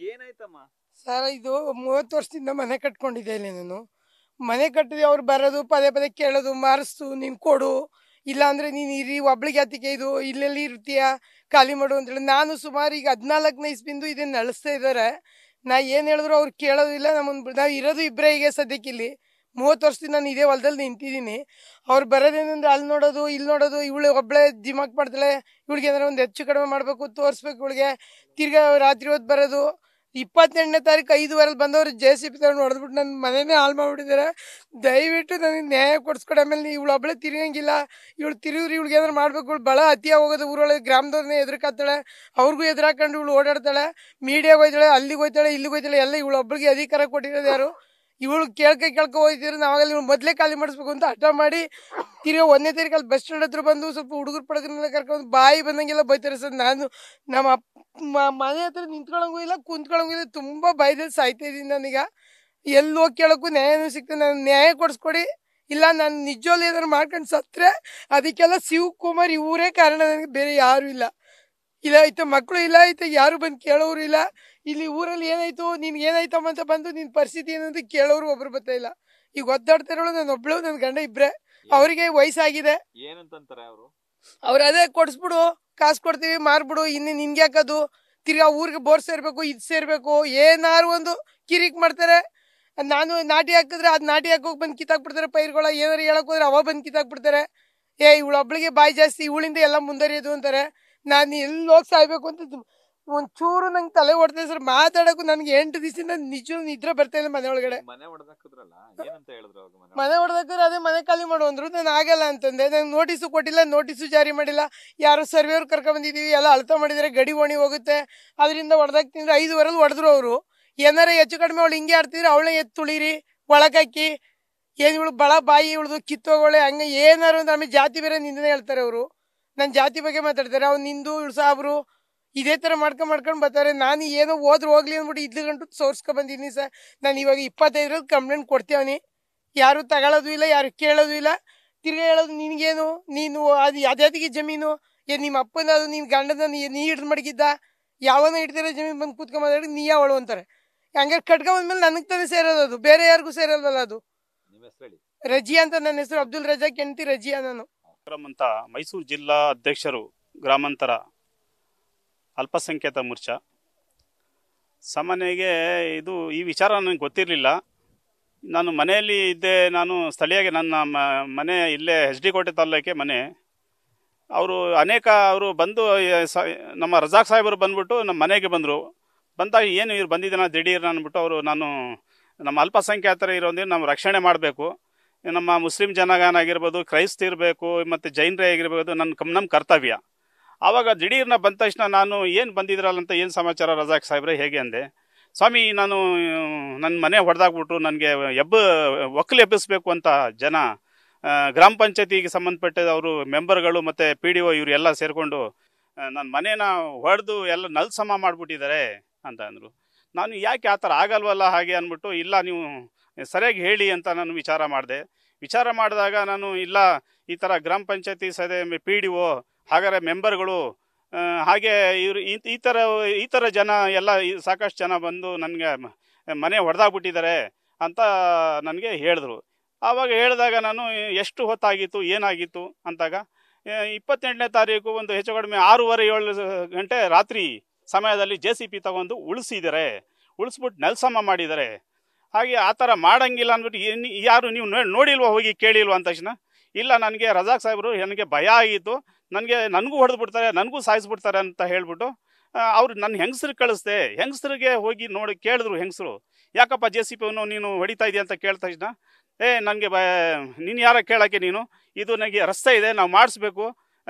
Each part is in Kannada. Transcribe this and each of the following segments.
ಏನಾಯ್ತಮ್ಮ? ಸರ್ ಇದು 30 ವರ್ಷದಿಂದ ಮನೆ ಕಟ್ಕೊಂಡಿದ್ದೆ ಇಲ್ಲಿ ನಾನು. ಮನೆ ಕಟ್ಟಿದೆ, ಅವ್ರು ಬರೋದು ಪದೇ ಪದೇ ಕೇಳೋದು, ಮಾರಿಸ್ತು ನೀನು ಕೊಡು, ಇಲ್ಲಾಂದ್ರೆ ನೀನು ಇರಿ, ಒಬ್ಳಿಗೆ ಅತ್ತಿಗೆ ಇದು ಇಲ್ಲೆಲ್ಲಿ ಇರ್ತೀಯ, ಖಾಲಿ ಮಾಡು ಅಂತೇಳಿ. ನಾನು ಸುಮಾರು ಈಗ 14ನೇ ಇಸ್ವಿಂದು ಇದನ್ನ ನಡೆಸ್ತಾ ಇದ್ದಾರೆ. ನಾ ಏನು ಹೇಳಿದ್ರು ಅವ್ರು ಕೇಳೋದಿಲ್ಲ. ನಾವು ಇರೋದು ಇಬ್ಬರೇ ಈಗ ಸದ್ಯಕ್ಕೆ ಇಲ್ಲಿ. 30 ವರ್ಷದಿಂದ ನಾನು ಇದೇ ಹೊಲದಲ್ಲಿ ನಿಂತಿದ್ದೀನಿ. ಅವ್ರು ಬರೋದೇನಂದ್ರೆ ಅಲ್ಲಿ ನೋಡೋದು ಇಲ್ಲಿ ನೋಡೋದು, ಇವಳು ಒಬ್ಬಳೇ ದಿಮಾಕ್ ಮಾಡ್ತಾಳೆ, ಇವಳಿಗೆ ಏನಾರ ಒಂದು ಹೆಚ್ಚು ಕಡಿಮೆ ಮಾಡಬೇಕು, ತೋರಿಸ್ಬೇಕು ಇವಳಿಗೆ. ತಿರ್ಗಾ ರಾತ್ರಿ ಹೊತ್ತು ಬರೋದು. 28ನೇ ತಾರೀಕು 5 ವಾರಲ್ಲಿ ಬಂದವರು JCB ತಗೊಂಡು ಹೊಡೆದ್ಬಿಟ್ಟು ನನ್ನ ಮನೆಯೇ ಹಾಳು ಮಾಡಿಬಿಟ್ಟಿದ್ದಾರೆ. ದಯವಿಟ್ಟು ನನಗೆ ನ್ಯಾಯ ಕೊಡಿಸ್ಕೊಡ. ಆಮೇಲೆ ಇವಳು ಒಬ್ಬಳೇ ತಿರುಗಂಗಿಲ್ಲ, ಇವಳು ತಿರುಗ್ರಿ, ಇವಳಿಗೆ ಏನಾರು ಮಾಡಬೇಕು. ಇವಳು ಭಾಳ ಅತಿಯಾಗಿ ಹೋಗೋದು, ಊರೊಳಗೆ ಗ್ರಾಮದವ್ರನ್ನೇ ಎದುರ್ಕಾತಾಳೆ, ಅವ್ರಿಗೂ ಎದುರಾಕೊಂಡು ಇವಳು ಓಡಾಡ್ತಾಳೆ, ಮೀಡಿಯಾಗೆ ಹೋಯ್ತಾಳೆ, ಅಲ್ಲಿಗೆ ಹೋಯ್ತಾಳೆ, ಇಲ್ಲಿಗೆ ಹೋಯ್ತಾಳೆ. ಎಲ್ಲ ಇವಳು ಒಬ್ಬಳಿಗೆ ಅಧಿಕಾರ ಕೊಟ್ಟಿರೋದು ಯಾರು? ಇವಳು ಕೇಳ್ಕೊ ಹೋಯ್ತಿದ್ರು. ನಾವಾಗಲ್ಲಿ ಇವಳು ಮೊದಲೇ ಖಾಲಿ ಮಾಡಿಸ್ಬೇಕು ಅಂತ ಹಠ ಮಾಡಿ ತಿರ್ಗಾ 1ನೇ ತಾರೀಕಲ್ಲಿ ಬಸ್ ಸ್ಟ್ಯಾಂಡ್ ಹತ್ರ ಬಂದು ಸ್ವಲ್ಪ ಹುಡುಗರು ಪಡಗನೆಲ್ಲ ಕರ್ಕೊಂಡು ಬಾಯಿ ಬಂದಂಗೆಲ್ಲ ಬೈತಾರೆ ಸರ್. ನಾನು ನಮ್ಮ ಮನೆ ಹತ್ರ ನಿಂತ್ಕೊಳ್ಳೋಂಗೂ ಇಲ್ಲ, ಕುಂತ್ಕೊಳ್ಳೋಂಗೂ ಇಲ್ಲ, ತುಂಬ ಭಯದಲ್ಲಿ ಸಾಯ್ತಾ ಇದ್ದೀನಿ. ನಾನೀಗ ಎಲ್ಲಿ ಹೋಗಿ ಕೇಳೋಕ್ಕೂ ನ್ಯಾಯನೂ ಸಿಗ್ತದೆ. ನಾನು ನ್ಯಾಯ ಕೊಡಿಸ್ಕೊಡಿ, ಇಲ್ಲ ನಾನು ನಿಜವಾಗ್ಲೂ ಏನಾದ್ರು ಮಾಡ್ಕೊಂಡು ಸತ್ತರೆ ಅದಕ್ಕೆಲ್ಲ ಶಿವಕುಮಾರ್ ಇವರೇ ಕಾರಣ, ನನಗೆ ಬೇರೆ ಯಾರೂ ಇಲ್ಲ. ಇಲ್ಲ ಐತೆ ಮಕ್ಕಳು ಇಲ್ಲ, ಐತೆ ಯಾರು ಬಂದು ಕೇಳೋರು ಇಲ್ಲ. ಇಲ್ಲಿ ಊರಲ್ಲಿ ಏನಾಯ್ತು, ನಿನ್ಗೆ ಏನಾಯ್ತಮ್ಮ ಅಂತ ಬಂದು ನಿನ್ನ ಪರಿಸ್ಥಿತಿ ಏನಂತ ಕೇಳೋರು ಒಬ್ರು ಬರ್ತಾ ಇಲ್ಲ. ಈಗ ಒದ್ದಾಡ್ತಾ ಇರೋಳು ನಾನು ಒಬ್ಳು, ನನ್ನ ಗಂಡ ಇಬ್ಬರೇ. ಅವರಿಗೆ ವಯಸ್ಸಾಗಿದೆ. ಏನಂತಾರೆ ಅವರು? ಅವ್ರು ಅದೇ ಕೊಡಿಸ್ಬಿಡು, ಕಾಸು ಕೊಡ್ತೀವಿ, ಮಾರ್ಬಿಡು, ಇನ್ನು ನಿನ್ಗೆ ಹಾಕೋದು, ತಿರ್ಗಾ ಊರಿಗೆ ಬೋರ್ ಸೇರಬೇಕು, ಇದು ಸೇರಬೇಕು, ಏನಾರು ಒಂದು ಕಿರಿಕ್ ಮಾಡ್ತಾರೆ. ನಾನು ನಾಟಿ ಹಾಕಿದ್ರೆ ಅದು ನಾಟಿ ಹಾಕೋಗಿ ಬಂದು ಕಿತ್ತಾಕ್ಬಿಡ್ತಾರೆ ಪೈರುಗಳ. ಏನಾರು ಹೇಳಕ್ ಹೋದ್ರೆ ಅವ ಬಂದು ಕಿತ್ತಾಕ್ಬಿಡ್ತಾರೆ. ಇವಳು ಒಬ್ಳಿಗೆ ಬಾಯಿ ಜಾಸ್ತಿ, ಇವಳಿಂದ ಎಲ್ಲ ಮುಂದುವರಿಯೋದು ಅಂತಾರೆ. ನಾನು ಎಲ್ಲಿ ಹೋಗಿ ಸಾಯ್ಬೇಕು ಅಂತ ಒಂಚೂರು ನಂಗೆ ತಲೆ ಓಡ್ತದೆ ಸರ್. ಮಾತಾಡೋಕ್ಕೂ ನನಗೆ 8 ದಿವಸದಿಂದ ನಿಜ ನಿದ್ರೆ ಬರ್ತಾ ಇಲ್ಲ ಮನೆ ಒಳಗಡೆ. ಮನೆ ಹೊಡೆದಾಕಿದ್ರೆ ಅದೇ ಮನೆ ಖಾಲಿ ಮಾಡು ಅಂದ್ರು. ನಾನು ಆಗಲ್ಲ ಅಂತಂದೆ. ನಂಗೆ ನೋಟಿಸು ಕೊಟ್ಟಿಲ್ಲ, ನೋಟಿಸು ಜಾರಿ ಮಾಡಿಲ್ಲ. ಯಾರು ಸರ್ವೇವ್ರು ಕರ್ಕೊಂಡ್ಬಂದಿದ್ದೀವಿ, ಎಲ್ಲ ಅಳ್ತಾ ಮಾಡಿದರೆ ಗಡಿ ಓಣಿ ಹೋಗುತ್ತೆ, ಅದರಿಂದ ಹೊಡೆದಾಕ್ತಿದ್ರೆ 5 ವಾರಲ್ಲಿ ಹೊಡೆದ್ರು ಅವರು. ಏನಾರ ಹೆಚ್ಚು ಕಡಿಮೆ ಅವಳು ಹಿಂಗೆ ಆಡ್ತಿದ್ರೆ ಅವಳೇ ಎತ್ತು ತುಳಿರಿ, ಒಳಗಾಕಿ, ಏನು ಇವಳು ಬಳ ಬಾಯಿ ಇವಳ್ದು ಕಿತ್ತೋಗೋಳೆ ಹಂಗೆ ಏನಾರು ಅಂದ್ರೆ. ಆಮೇಲೆ ಜಾತಿ ಬೇರೆ ನಿಂದನೆ ಹೇಳ್ತಾರೆ ಅವರು, ನನ್ನ ಜಾತಿ ಬಗ್ಗೆ ಮಾತಾಡ್ತಾರೆ. ಅವ್ನು ನಿಂದು ಇವಳು ಸಾಬ್ರು ಇದೇ ಥರ ಮಾಡ್ಕೊಂಡು ಬರ್ತಾರೆ. ನಾನು ಏನೋ ಹೋದ್ರು ಹೋಗ್ಲಿ ಅಂದ್ಬಿಟ್ಟು ಇದ್ಲು ಗಂಟು ಸೋರ್ಸ್ಕೊ ಬಂದಿದ್ದೀನಿ ಸರ್. ನಾನು ಇವಾಗ 25ರಲ್ಲಿ ಕಂಪ್ಲೇಂಟ್ ಕೊಡ್ತೇವನಿ, ಯಾರು ತಗೊಳ್ಳೋದು ಇಲ್ಲ, ಯಾರು ಕೇಳೋದು ಇಲ್ಲ. ತಿರ್ಗಾ ಹೇಳೋದು ನಿನಗೇನು, ನೀನು ಅದು ಯಾವ್ದಾದಿಗೆ ಜಮೀನು, ನಿಮ್ಮ ಅಪ್ಪನ ಅದು ನಿನ್ನ ಗಂಡನ ನೀ ಹಿಡ್ದು ಮಡಗಿದ್ದ, ಯಾವನ ಹಿಡ್ದಿರೋ ಜಮೀನು ಬಂದು ಕೂತ್ಕೊಂಬಂದ್ರೆ ನೀ ಅವಳು ಅಂತಾರೆ. ಹಂಗಾರೆ ಕಟ್ಕೊಂಡ್ಮೇಲೆ ನನಗೆ ತಾನೇ ಸೇರೋದು, ಅದು ಬೇರೆ ಯಾರಿಗೂ ಸೇರಲ್ವಲ್ಲ ಅದು. ರಜಿಯಾ ಅಂತ ನನ್ನ ಹೆಸರು, ಅಬ್ದುಲ್ ರಜಾಕ್ ಹೆಂಡತಿ ರಜಿಯಾ ನಾನು. ಅಂತ ಮೈಸೂರು ಜಿಲ್ಲಾ ಅಧ್ಯಕ್ಷರು, ಗ್ರಾಮಾಂತರ ಅಲ್ಪಸಂಖ್ಯಾತ ಮೋರ್ಚಾ. ಸಾಮಾನ್ಯಗೆ ಈ ವಿಚಾರ ನನಗೆ ಗೊತ್ತಿರಲಿಲ್ಲ. ನಾನು ಮನೆಯಲ್ಲಿ ಇದ್ದೆ. ನಾನು ಸ್ಥಳೀಯವಾಗಿ ನನ್ನ ಮನೆ ಇಲ್ಲೇ HD ಕೋಟೆ ತಾಲೂಕೆ ಮನೆ. ಅವರು ಬಂದು ನಮ್ಮ ರಜಾಕ್ ಸಾಹೇಬರು ಬಂದ್ಬಿಟ್ಟು ನಮ್ಮ ಮನೆಗೆ ಬಂದಾಗ ಏನು ಇವ್ರು ಬಂದಿದ್ದಾನ ದಿಢೀರ್ನ ಅಂದ್ಬಿಟ್ಟು ನಾನು ನಮ್ಮ ಅಲ್ಪಸಂಖ್ಯಾತರು ಇರೋಂದ್ರೆ ನಾವು ರಕ್ಷಣೆ ಮಾಡಬೇಕು, ನಮ್ಮ ಮುಸ್ಲಿಂ ಜನಾಂಗ ಆಗಿರ್ಬೋದು, ಕ್ರೈಸ್ತ ಇರಬೇಕು, ಮತ್ತು ಜೈನರೇ ಆಗಿರ್ಬೋದು, ನಮ್ಮ ಕರ್ತವ್ಯ. ಆವಾಗ ದಿಢೀರ್ನ ಬಂದ ತಕ್ಷಣ ನಾನು ಏನು ಬಂದಿದ್ರಲ್ಲ ಅಂತ, ಏನು ಸಮಾಚಾರ ರಜಾಕ್ ಸಾಹೇಬ್ರೆ ಹೇಗೆ ಅಂದೆ. ಸ್ವಾಮಿ, ನಾನು ನನ್ನ ಮನೆ ಹೊಡೆದಾಕ್ಬಿಟ್ರು, ನನಗೆ ಒಕ್ಕಲು ಎಬ್ಬಿಸ್ಬೇಕು ಅಂತ ಗ್ರಾಮ ಪಂಚಾಯತಿಗೆ ಸಂಬಂಧಪಟ್ಟವರು ಮೆಂಬರ್ಗಳು ಮತ್ತು PDO ಇವರೆಲ್ಲ ಸೇರಿಕೊಂಡು ನನ್ನ ಮನೇನ ಹೊಡೆದು ಎಲ್ಲ ನಲ್ಸಮ ಮಾಡಿಬಿಟ್ಟಿದ್ದಾರೆ ಅಂತ ಅಂದರು. ನಾನು ಯಾಕೆ ಆ ಥರ ಆಗಲ್ವಲ್ಲ ಹಾಗೆ ಅಂದ್ಬಿಟ್ಟು, ಇಲ್ಲ ನೀವು ಸರಿಯಾಗಿ ಹೇಳಿ ಅಂತ ನಾನು ವಿಚಾರ ಮಾಡಿದಾಗ ನಾನು ಇಲ್ಲ ಈ ಥರ ಗ್ರಾಮ ಪಂಚಾಯತಿ PDO ಹಾಗಾದ್ರೆ ಮೆಂಬರ್ಗಳು ಹಾಗೆ ಇವರು ಈ ಥರ ಜನ ಎಲ್ಲ ಸಾಕಷ್ಟು ಜನ ಬಂದು ನನಗೆ ಮನೆ ಹೊಡೆದಾಗ್ಬಿಟ್ಟಿದ್ದಾರೆ ಅಂತ ನನಗೆ ಹೇಳಿದ್ರು. ಆವಾಗ ಹೇಳಿದಾಗ ನಾನು ಎಷ್ಟು ಹೊತ್ತಾಗಿತ್ತು ಏನಾಗಿತ್ತು ಅಂತಾಗ 28ನೇ ತಾರೀಕು ಒಂದು ಹೆಚ್ಚು ಕಡಿಮೆ 6:30-7 ಗಂಟೆ ರಾತ್ರಿ ಸಮಯದಲ್ಲಿ JCB ತಗೊಂಡು ಉಳಿಸ್ಬಿಟ್ಟು ನೆಲ್ಸಮ ಮಾಡಿದ್ದಾರೆ. ಹಾಗೆ ಆ ಥರ ಮಾಡೋಂಗಿಲ್ಲ ಅಂದ್ಬಿಟ್ಟು ಯಾರು ನೀವು ನೋಡಿಲ್ವ, ಹೋಗಿ ಕೇಳಿಲ್ವ ಅಂತ ತಕ್ಷಣ, ಇಲ್ಲ ನನಗೆ ರಜಾಕ್ ಸಾಹೇಬರು ನನಗೆ ಭಯ ಆಗಿತ್ತು, ನನಗೂ ಹೊಡೆದ್ಬಿಡ್ತಾರೆ, ನನಗೂ ಸಾಯಿಸ್ಬಿಡ್ತಾರೆ ಅಂತ ಹೇಳ್ಬಿಟ್ಟು ಅವ್ರು ನನ್ನ ಹೆಂಗಸ್ರಿಗೆ ಕಳಿಸ್ದೆ. ಹೆಂಗಸ್ರಿಗೆ ಹೋಗಿ ನೋಡಿ ಕೇಳಿದ್ರು ಹೆಂಗಸರು, ಯಾಕಪ್ಪ JCBಯನ್ನು ನೀನು ಹೊಡಿತಾ ಇದೆಯಾ ಅಂತ ಕೇಳಿದ ತಕ್ಷಣ, ನನಗೆ ನೀನು ಯಾರ ಕೇಳೋಕ್ಕೆ, ನೀನು ಇದು ನನಗೆ ರಸ್ತೆ ಇದೆ, ನಾವು ಮಾಡಿಸ್ಬೇಕು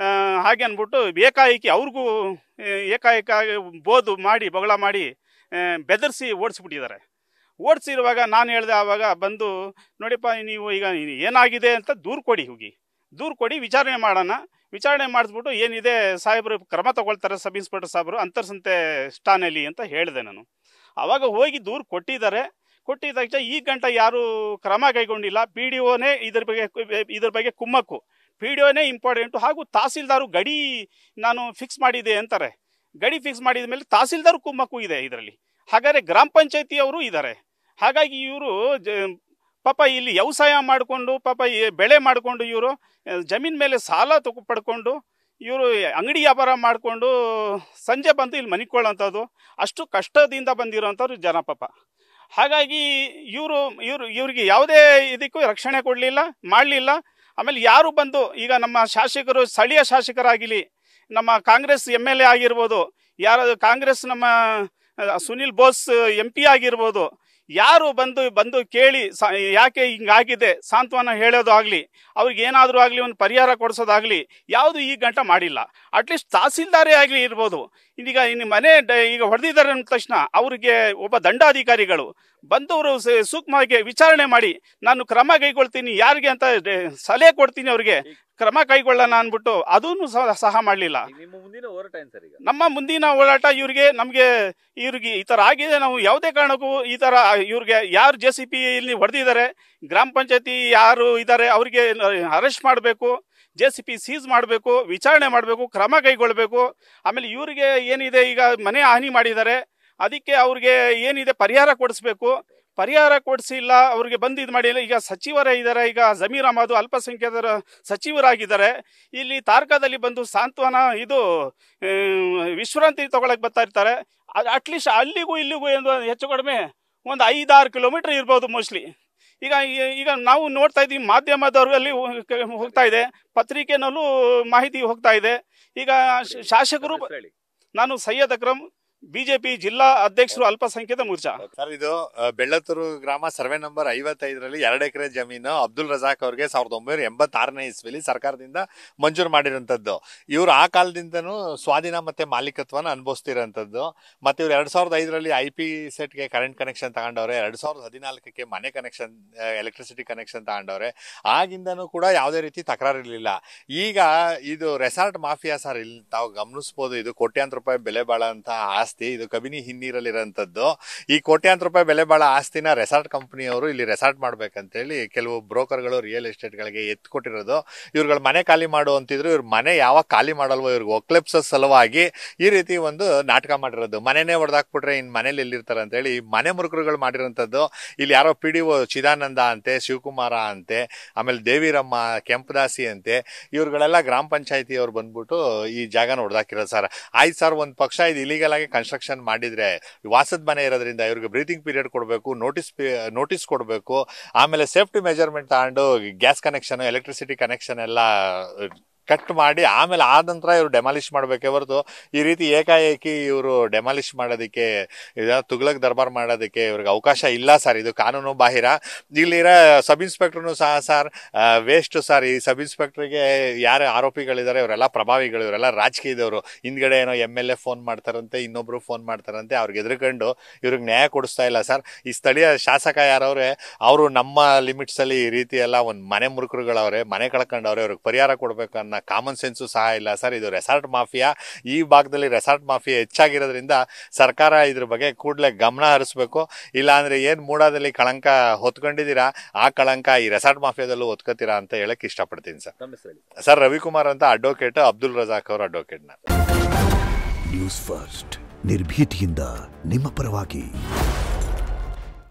ಹಾಗೆ ಅಂದ್ಬಿಟ್ಟು ಅವ್ರಿಗೂ ಏಕಾಏಕಾಗಿ ಬೊಗಳ ಮಾಡಿ ಬೆದರಿಸಿ ಓಡಿಸ್ಬಿಟ್ಟಿದ್ದಾರೆ. ಓಡಿಸಿರುವಾಗ ನಾನು ಹೇಳಿದೆ, ಆವಾಗ ಬಂದು ನೋಡಿಪ್ಪ ನೀವು ಈಗ ಏನಾಗಿದೆ ಅಂತ ದೂರು ಕೊಡಿ ವಿಚಾರಣೆ ಮಾಡಿಸ್ಬಿಟ್ಟು ಏನಿದೆ ಸಾಹೇಬರು ಕ್ರಮ ತಗೊಳ್ತಾರೆ, ಸಬ್ ಇನ್ಸ್ಪೆಕ್ಟರ್ ಸಾಹೇಬರು ಅಂತರ್ಸಂತೆ ಠಾಣೆಯಲ್ಲಿ ಅಂತ ಹೇಳಿದೆ ನಾನು. ಆವಾಗ ಹೋಗಿ ದೂರು ಕೊಟ್ಟಿದ್ದ ತಕ್ಷಣ ಈ ಗಂಟೆ ಯಾರು ಕ್ರಮ ಕೈಗೊಂಡಿಲ್ಲ. PDOನೇ ಇದ್ರ ಬಗ್ಗೆ ಕುಮ್ಮಕ್ಕು, PDOನೇ ಇಂಪಾರ್ಟೆಂಟು, ಹಾಗೂ ತಹಸೀಲ್ದಾರು ಗಡಿ ನಾನು ಫಿಕ್ಸ್ ಮಾಡಿದೆ ಅಂತಾರೆ. ಗಡಿ ಫಿಕ್ಸ್ ಮಾಡಿದ ಮೇಲೆ ತಹಸೀಲ್ದಾರ್ ಕುಮ್ಮಕ್ಕು ಇದೆ ಇದರಲ್ಲಿ. ಹಾಗಾದರೆ ಗ್ರಾಮ ಪಂಚಾಯತಿಯವರು ಇದ್ದಾರೆ. ಹಾಗಾಗಿ ಇವರು ಪಾಪ ಇಲ್ಲಿ ವ್ಯವಸಾಯ ಮಾಡಿಕೊಂಡು ಪಾಪ ಬೆಳೆ ಮಾಡಿಕೊಂಡು ಇವರು ಜಮೀನ್ ಮೇಲೆ ಸಾಲ ಪಡ್ಕೊಂಡು ಇವರು ಅಂಗಡಿ ವ್ಯಾಪಾರ ಮಾಡಿಕೊಂಡು ಸಂಜೆ ಬಂದು ಇಲ್ಲಿ ಮನಿಕೊಳ್ಳೋಂಥದ್ದು, ಅಷ್ಟು ಕಷ್ಟದಿಂದ ಬಂದಿರೋಂಥವ್ರು ಜನ ಪಾಪ. ಹಾಗಾಗಿ ಇವ್ರಿಗೆ ಯಾವುದೇ ಇದಕ್ಕೂ ರಕ್ಷಣೆ ಕೊಡಲಿಲ್ಲ, ಮಾಡಲಿಲ್ಲ. ಆಮೇಲೆ ಯಾರು ಬಂದು ಈಗ ನಮ್ಮ ಶಾಸಕರು, ಸ್ಥಳೀಯ ಶಾಸಕರಾಗಿಲಿ, ನಮ್ಮ ಕಾಂಗ್ರೆಸ್ MLA ಆಗಿರ್ಬೋದು, ಯಾರು ಕಾಂಗ್ರೆಸ್ ನಮ್ಮ ಸುನಿಲ್ ಬೋಸ್ MP ಆಗಿರ್ಬೋದು, ಯಾರು ಬಂದು ಕೇಳಿ ಯಾಕೆ ಹಿಂಗಾಗಿದೆ ಸಾಂತ್ವನ ಹೇಳೋದು ಆಗಲಿ, ಅವ್ರಿಗೆ ಏನಾದರೂ ಆಗಲಿ ಒಂದು ಪರಿಹಾರ ಕೊಡಿಸೋದಾಗಲಿ ಯಾವುದು ಈ ಗಂಟ ಮಾಡಿಲ್ಲ. ಅಟ್ಲೀಸ್ಟ್ ತಹಸೀಲ್ದಾರೇ ಆಗಲಿ ಇರ್ಬೋದು. ಇದೀಗ ಮನೆ ಈಗ ಹೊಡೆದಿದ್ದಾರೆ ಅಂದ ತಕ್ಷಣ ಅವ್ರಿಗೆ ಒಬ್ಬ ದಂಡಾಧಿಕಾರಿಗಳು ಬಂದವರು ಸೂಕ್ಷ್ಮವಾಗಿ ವಿಚಾರಣೆ ಮಾಡಿ ನಾನು ಕ್ರಮ ಕೈಗೊಳ್ತೀನಿ, ಯಾರಿಗೆ ಅಂತ ಸಲಹೆ ಕೊಡ್ತೀನಿ, ಅವ್ರಿಗೆ ಕ್ರಮ ಕೈಗೊಳ್ಳೋಣ ಅಂದ್ಬಿಟ್ಟು ಅದನ್ನು ಸಹ ಮಾಡಲಿಲ್ಲ. ನಮ್ಮ ಮುಂದಿನ ಹೋರಾಟ ನಮಗೆ ಈ ಥರ ಆಗಿದೆ. ನಾವು ಯಾವುದೇ ಕಾರಣಕ್ಕೂ ಈ ಥರ ಇವ್ರಿಗೆ ಯಾರು JCB ಇಲ್ಲಿ ಹೊಡೆದಿದ್ದಾರೆ, ಗ್ರಾಮ ಪಂಚಾಯತಿ ಯಾರು ಇದ್ದಾರೆ ಅವ್ರಿಗೆ ಅರೆಸ್ಟ್ ಮಾಡಬೇಕು, JCB ಸೀಸ್ ಮಾಡಬೇಕು, ವಿಚಾರಣೆ ಮಾಡಬೇಕು, ಕ್ರಮ ಕೈಗೊಳ್ಳಬೇಕು. ಆಮೇಲೆ ಇವರಿಗೆ ಏನಿದೆ ಈಗ ಮನೆ ಹಾನಿ ಮಾಡಿದ್ದಾರೆ, ಅದಕ್ಕೆ ಅವ್ರಿಗೆ ಏನಿದೆ ಪರಿಹಾರ ಕೊಡಿಸ್ಬೇಕು. ಪರಿಹಾರ ಕೊಡಿಸಿಲ್ಲ, ಅವ್ರಿಗೆ ಬಂದು ಇದು ಮಾಡಿಲ್ಲ. ಈಗ ಸಚಿವರೇ ಇದ್ದಾರೆ, ಈಗ ಜಮೀರ್ ಅಹಮದ್ ಅಲ್ಪಸಂಖ್ಯಾತರ ಸಚಿವರಾಗಿದ್ದಾರೆ. ಇಲ್ಲಿ ತಾರ್ಕಾದಲ್ಲಿ ಬಂದು ಸಾಂತ್ವನ ಇದು ವಿಶ್ರಾಂತಿ ತಗೊಳಕ್ ಬರ್ತಾ ಇರ್ತಾರೆ. ಅಟ್ಲೀಸ್ಟ್ ಅಲ್ಲಿಗೂ ಇಲ್ಲಿಗೂ ಹೆಚ್ಚು ಕಡಿಮೆ ಒಂದು 5-6 ಕಿಲೋಮೀಟರ್ ಇರ್ಬೋದು ಮೋಸ್ಟ್ಲಿ. ಈಗ ನಾವು ನೋಡ್ತಾ ಇದ್ದೀವಿ, ಮಾಧ್ಯಮದವರಲ್ಲಿ ಹೋಗ್ತಾ ಇದೆ, ಪತ್ರಿಕೆನಲ್ಲೂ ಮಾಹಿತಿ ಹೋಗ್ತಾ ಇದೆ. ಈಗ ಶಾಸಕರು, ನಾನು ಸೈಯದ್ ಅಕ್ರಮ್, BJP ಜಿಲ್ಲಾ ಅಧ್ಯಕ್ಷರು, ಅಲ್ಪಸಂಖ್ಯಾತ ಮೋರ್ಚಾ. ಸರ್, ಇದು ಬೆಳ್ಳತ್ತೂರು ಗ್ರಾಮ ಸರ್ವೆ ನಂಬರ್ 55ರಲ್ಲಿ 2 ಎಕರೆ ಜಮೀನು ಅಬ್ದುಲ್ ರಜಾಕ್ ಅವ್ರಿಗೆ 1986ನೇ ಇಸ್ವಿಲಿ ಸರ್ಕಾರದಿಂದ ಮಂಜೂರು ಮಾಡಿರೋಂಥದ್ದು. ಇವ್ರು ಆ ಕಾಲದಿಂದನೂ ಸ್ವಾಧೀನ ಮತ್ತೆ ಮಾಲೀಕತ್ವನ ಅನುಭವಿಸ್ತಿರೋಂಥದ್ದು. ಮತ್ತೆ ಇವ್ರು 2005ರಲ್ಲಿ IP ಸೆಟ್ಗೆ ಕರೆಂಟ್ ಕನೆಕ್ಷನ್ ತಗೊಂಡವ್ರೆ, 2014ಕ್ಕೆ ಮನೆ ಕನೆಕ್ಷನ್, ಎಲೆಕ್ಟ್ರಿಸಿಟಿ ಕನೆಕ್ಷನ್ ತಗೊಂಡವ್ರೆ. ಆಗಿಂದನೂ ಕೂಡ ಯಾವುದೇ ರೀತಿ ತಕರಾರಿರ್ಲಿಲ್ಲ. ಈಗ ಇದು ರೆಸಾರ್ಟ್ ಮಾಫಿಯಾ ಸರ್, ಇಲ್ಲಿ ತಾವು ಗಮನಿಸಬಹುದು. ಇದು ಕೋಟ್ಯಾಂತರ ರೂಪಾಯಿ ಬೆಲೆ ಬಾಳಂತ ಆಸ್ತಿ, ಇದು ಕಬಿನಿ ಹಿನ್ನೀರಲ್ಲಿರೋಂಥದ್ದು. ಈ ಕೋಟ್ಯಾಂತರ ರೂಪಾಯಿ ಬೆಲೆ ಬಾಳ ಆಸ್ತಿನ ರೆಸಾರ್ಟ್ ಕಂಪನಿಯವರು ಇಲ್ಲಿ ರೆಸಾರ್ಟ್ ಮಾಡ್ಬೇಕಂತೇಳಿ ಕೆಲವು ಬ್ರೋಕರ್ಗಳು ರಿಯಲ್ ಎಸ್ಟೇಟ್ಗಳಿಗೆ ಎತ್ತು ಕೊಟ್ಟಿರೋದು. ಇವ್ರುಗಳು ಮನೆ ಖಾಲಿ ಮಾಡು ಅಂತಿದ್ರು, ಇವ್ರ ಮನೆ ಯಾವಾಗ ಖಾಲಿ ಮಾಡಲ್ವೋ ಇವ್ರಿಗೆ ಒಕ್ಲೆಪ್ಸೋ ಸಲುವಾಗಿ ಈ ರೀತಿ ಒಂದು ನಾಟಕ ಮಾಡಿರೋದು. ಮನೆನೇ ಹೊಡೆದಾಕ್ಬಿಟ್ರೆ ಇನ್ ಮನೇಲಿ ಎಲ್ಲಿರ್ತಾರೆ ಅಂತೇಳಿ ಮನೆ ಮುರುಕರುಗಳು ಮಾಡಿರೋಂಥದ್ದು. ಇಲ್ಲಿ ಯಾರೋ PDO ಚಿದಾನಂದ ಅಂತೆ, ಶಿವಕುಮಾರ ಅಂತೆ, ಆಮೇಲೆ ದೇವಿರಮ್ಮ, ಕೆಂಪದಾಸಿ ಅಂತೆ, ಇವ್ರುಗಳೆಲ್ಲ ಗ್ರಾಮ ಪಂಚಾಯತಿ ಅವ್ರು ಬಂದ್ಬಿಟ್ಟು ಈ ಜಾಗನ ಹೊಡೆದಾಕಿರೋದು ಸರ್. ಆಯ್ತು ಸರ್, ಒಂದ್ ಪಕ್ಷ ಇದು ಇಲಿಗಲ್ ಆಗಿ ಕನ್ಸ್ಟ್ರಕ್ಷನ್ ಮಾಡಿದ್ರೆ, ವಾಸದ ಮನೆ ಇರೋದ್ರಿಂದ ಇವ್ರಿಗೆ ಬ್ರೀತಿಂಗ್ ಪೀರಿಯಡ್ ಕೊಡಬೇಕು, ನೋಟಿಸ್ ಕೊಡಬೇಕು, ಆಮೇಲೆ ಸೇಫ್ಟಿ ಮೆಜರ್ಮೆಂಟ್ ತಗೊಂಡು ಗ್ಯಾಸ್ ಕನೆಕ್ಷನ್, ಎಲೆಕ್ಟ್ರಿಸಿಟಿ ಕನೆಕ್ಷನ್ ಎಲ್ಲ ಕಟ್ ಮಾಡಿ ಆಮೇಲೆ ಆದ ನಂತರ ಇವರು ಡೆಮಾಲಿಷ್ ಮಾಡಬೇಕೇ ಹೊರತು ಈ ರೀತಿ ಏಕಾಏಕಿ ಇವರು ಡೆಮಾಲಿಷ್ ಮಾಡೋದಕ್ಕೆ, ತುಗ್ಲಕ್ ದರ್ಬಾರ್ ಮಾಡೋದಕ್ಕೆ ಇವ್ರಿಗೆ ಅವಕಾಶ ಇಲ್ಲ ಸರ್. ಇದು ಕಾನೂನು ಬಾಹಿರ. ಇಲ್ಲಿರೋ ಸಬ್ ಇನ್ಸ್ಪೆಕ್ಟರ್ನು ಸಹ ಸರ್ ವೇಸ್ಟ್ ಸರ್. ಈ ಸಬ್ ಇನ್ಸ್ಪೆಕ್ಟರ್ಗೆ ಯಾರು ಆರೋಪಿಗಳಿದ್ದಾರೆ ಇವರೆಲ್ಲ ಪ್ರಭಾವಿಗಳು, ಇವರೆಲ್ಲ ರಾಜಕೀಯದವರು. ಹಿಂದ್ಗಡೆ ಏನೋ MLA ಫೋನ್ ಮಾಡ್ತಾರಂತೆ, ಇನ್ನೊಬ್ರು ಫೋನ್ ಮಾಡ್ತಾರಂತೆ, ಅವ್ರಿಗೆ ಎದುರುಕೊಂಡು ಇವ್ರಿಗೆ ನ್ಯಾಯ ಕೊಡಿಸ್ತಾ ಇಲ್ಲ ಸರ್. ಈ ಸ್ಥಳೀಯ ಶಾಸಕ ಯಾರವ್ರೆ, ಅವರು ನಮ್ಮ ಲಿಮಿಟ್ಸ್ ಅಲ್ಲಿ ಈ ರೀತಿ ಎಲ್ಲ ಒಂದು ಮನೆ ಮುರುಕರುಗಳವ್ರೆ, ಮನೆ ಕಳ್ಕೊಂಡವ್ರೆ, ಅವ್ರಿಗೆ ಪರಿಹಾರ ಕೊಡ್ಬೇಕು ಅನ್ನೋ ಕಾಮನ್ ಸೆನ್ಸು ಸಹ ಇಲ್ಲ ಸರ್. ಇದು ರೆಸಾರ್ಟ್ ಮಾಫಿಯಾ. ಈ ಭಾಗದಲ್ಲಿ ರೆಸಾರ್ಟ್ ಮಾಫಿಯಾ ಹೆಚ್ಚಾಗಿರೋದ್ರಿಂದ ಸರ್ಕಾರ ಇದ್ರ ಬಗ್ಗೆ ಕೂಡಲೇ ಗಮನ ಹರಿಸ್ಬೇಕು. ಇಲ್ಲ ಅಂದ್ರೆ ಏನ್ ಮೂಡಾದಲ್ಲಿ ಕಳಂಕ ಹೊತ್ಕೊಂಡಿದ್ದೀರಾ, ಆ ಕಳಂಕ ಈ ರೆಸಾರ್ಟ್ ಮಾಫಿಯಾದಲ್ಲೂ ಹೊತ್ಕೋತೀರಾ ಅಂತ ಹೇಳಕ್ ಇಷ್ಟಪಡ್ತೀನಿ ಸರ್. ಸರ್, ರವಿಕುಮಾರ್ ಅಂತ ಅಡ್ವೊಕೇಟ್, ಅಬ್ದುಲ್ ರಜಾಕ್ ಅವರ ಅಡ್ವೊಕೇಟ್. ನ್ಯೂಸ್ ಫಸ್ಟ್, ನಿರ್ಭೀತಿಯಿಂದ ನಿಮ್ಮ ಪರವಾಗಿ.